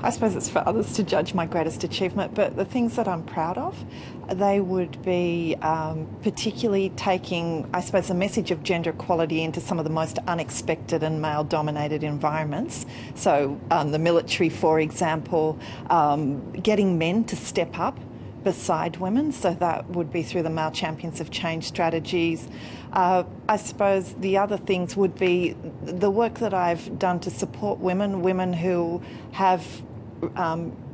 I suppose it's for others to judge my greatest achievement, but the things that I'm proud of, they would be particularly taking, I suppose, the message of gender equality into some of the most unexpected and male-dominated environments. So the military, for example, getting men to step up beside women, so that would be through the Male Champions of Change strategies. I suppose the other things would be the work that I've done to support women who have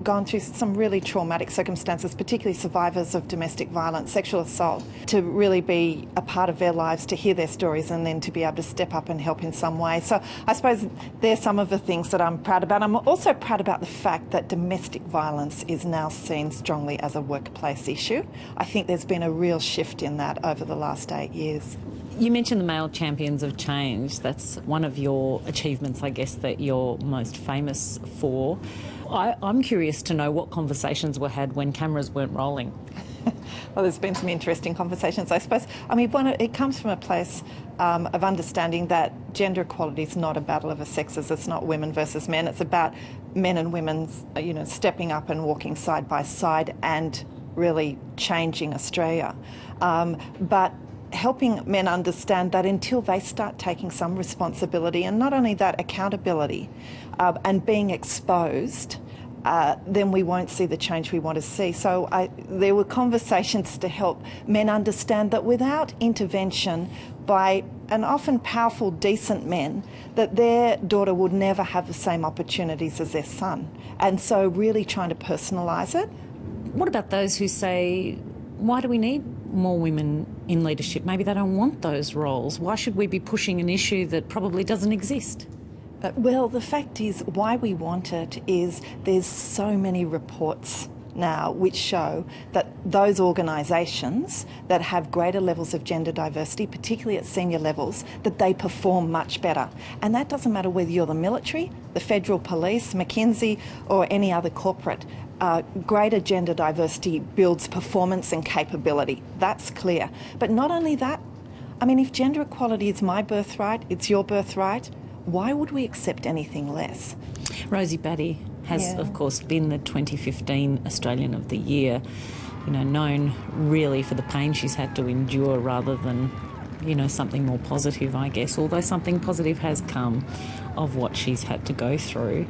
gone through some really traumatic circumstances, particularly survivors of domestic violence, sexual assault, to really be a part of their lives, to hear their stories and then to be able to step up and help in some way. So I suppose they're some of the things that I'm proud about. I'm also proud about the fact that domestic violence is now seen strongly as a workplace issue. I think there's been a real shift in that over the last 8 years. You mentioned the Male Champions of Change. That's one of your achievements, I guess, that you're most famous for. I'm curious to know what conversations were had when cameras weren't rolling. Well, there's been some interesting conversations, I suppose. I mean, it comes from a place of understanding that gender equality is not a battle of the sexes. It's not women versus men. It's about men and women, stepping up and walking side by side and really changing Australia. But helping men understand that until they start taking some responsibility, and not only that, accountability, and being exposed, then we won't see the change we want to see. So there were conversations to help men understand that without intervention by an often powerful, decent men, that their daughter would never have the same opportunities as their son. And so really trying to personalise it. What about those who say, why do we need more women in leadership? Maybe they don't want those roles. Why should we be pushing an issue that probably doesn't exist? Well, the fact is, why we want it is there's so many reports now which show that those organisations that have greater levels of gender diversity, particularly at senior levels, that they perform much better. And that doesn't matter whether you're the military, the federal police, McKinsey or any other corporate. Greater gender diversity builds performance and capability. That's clear. But not only that, I mean, if gender equality is my birthright, it's your birthright, why would we accept anything less? Rosie Batty has, of course, been the 2015 Australian of the Year, known really for the pain she's had to endure rather than, something more positive, I guess, although something positive has come of what she's had to go through.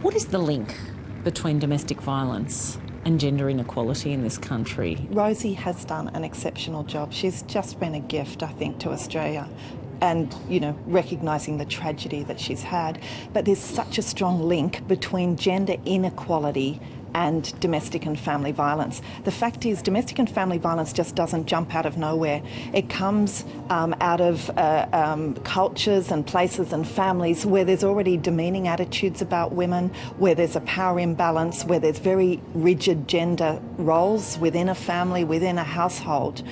What is the link between domestic violence and gender inequality in this country? Rosie has done an exceptional job. She's just been a gift, I think, to Australia. And, recognising the tragedy that she's had. But there's such a strong link between gender inequality and domestic and family violence. The fact is, domestic and family violence just doesn't jump out of nowhere. It comes out of cultures and places and families where there's already demeaning attitudes about women, where there's a power imbalance, where there's very rigid gender roles within a family, within a household.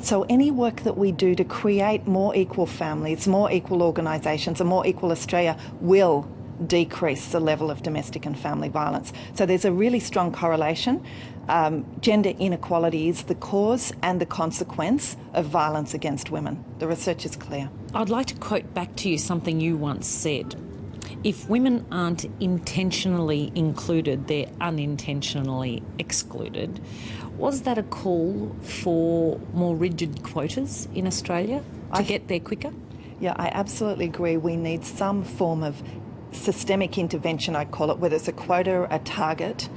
So any work that we do to create more equal families, more equal organisations, a more equal Australia will decrease the level of domestic and family violence. So there's a really strong correlation. Gender inequality is the cause and the consequence of violence against women. The research is clear. I'd like to quote back to you something you once said. If women aren't intentionally included, they're unintentionally excluded. Was that a call for more rigid quotas in Australia to get there quicker? Yeah, I absolutely agree. We need some form of systemic intervention, I call it, whether it's a quota or a target.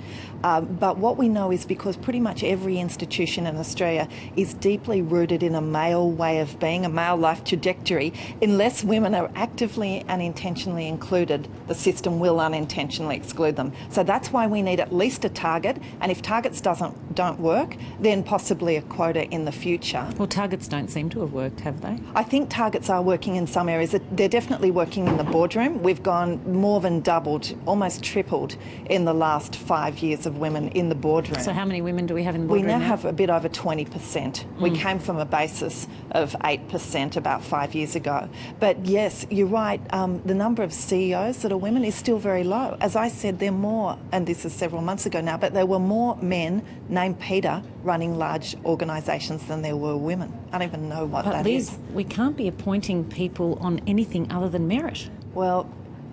But what we know is because pretty much every institution in Australia is deeply rooted in a male way of being, a male life trajectory, unless women are actively and intentionally included, the system will unintentionally exclude them. So that's why we need at least a target, and if targets don't work, then possibly a quota in the future. Well, targets don't seem to have worked, have they? I think targets are working in some areas. They're definitely working in the boardroom. We've gone more than doubled, almost tripled in the last 5 years of women in the boardroom. So how many women do we have in the boardroom now? We now have a bit over 20%. We came from a basis of 8% about 5 years ago. But yes, you're right, the number of CEOs that are women is still very low. As I said, there are more, and this is several months ago now, but there were more men named Peter running large organisations than there were women. I don't even know what that is. Liz, we can't be appointing people on anything other than merit. Well,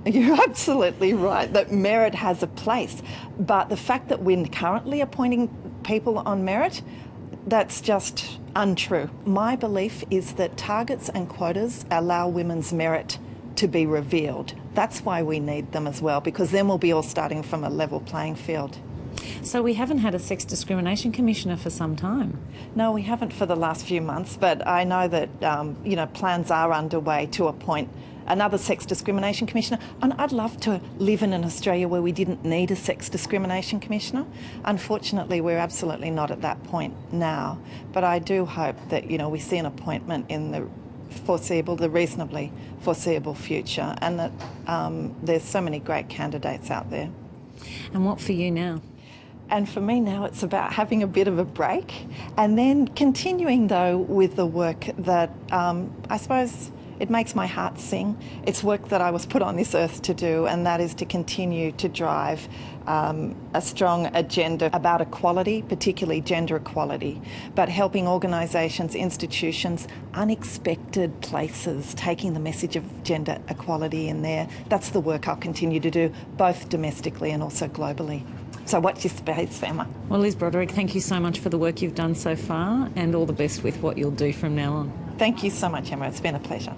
You're absolutely right that merit has a place, but the fact that we're currently appointing people on merit, that's just untrue. My belief is that targets and quotas allow women's merit to be revealed. That's why we need them as well, because then we'll be all starting from a level playing field. So we haven't had a sex discrimination commissioner for some time. No, we haven't for the last few months, but I know that plans are underway to appoint another sex discrimination commissioner. And I'd love to live in an Australia where we didn't need a sex discrimination commissioner. Unfortunately, we're absolutely not at that point now. But I do hope that, we see an appointment in the reasonably foreseeable future, and that there's so many great candidates out there. And what for you now? And for me now, it's about having a bit of a break and then continuing, though, with the work that I suppose it makes my heart sing. It's work that I was put on this earth to do, and that is to continue to drive a strong agenda about equality, particularly gender equality, but helping organisations, institutions, unexpected places, taking the message of gender equality in there. That's the work I'll continue to do, both domestically and also globally. So watch your space, Emma. Well, Liz Broderick, thank you so much for the work you've done so far, and all the best with what you'll do from now on. Thank you so much, Emma. It's been a pleasure.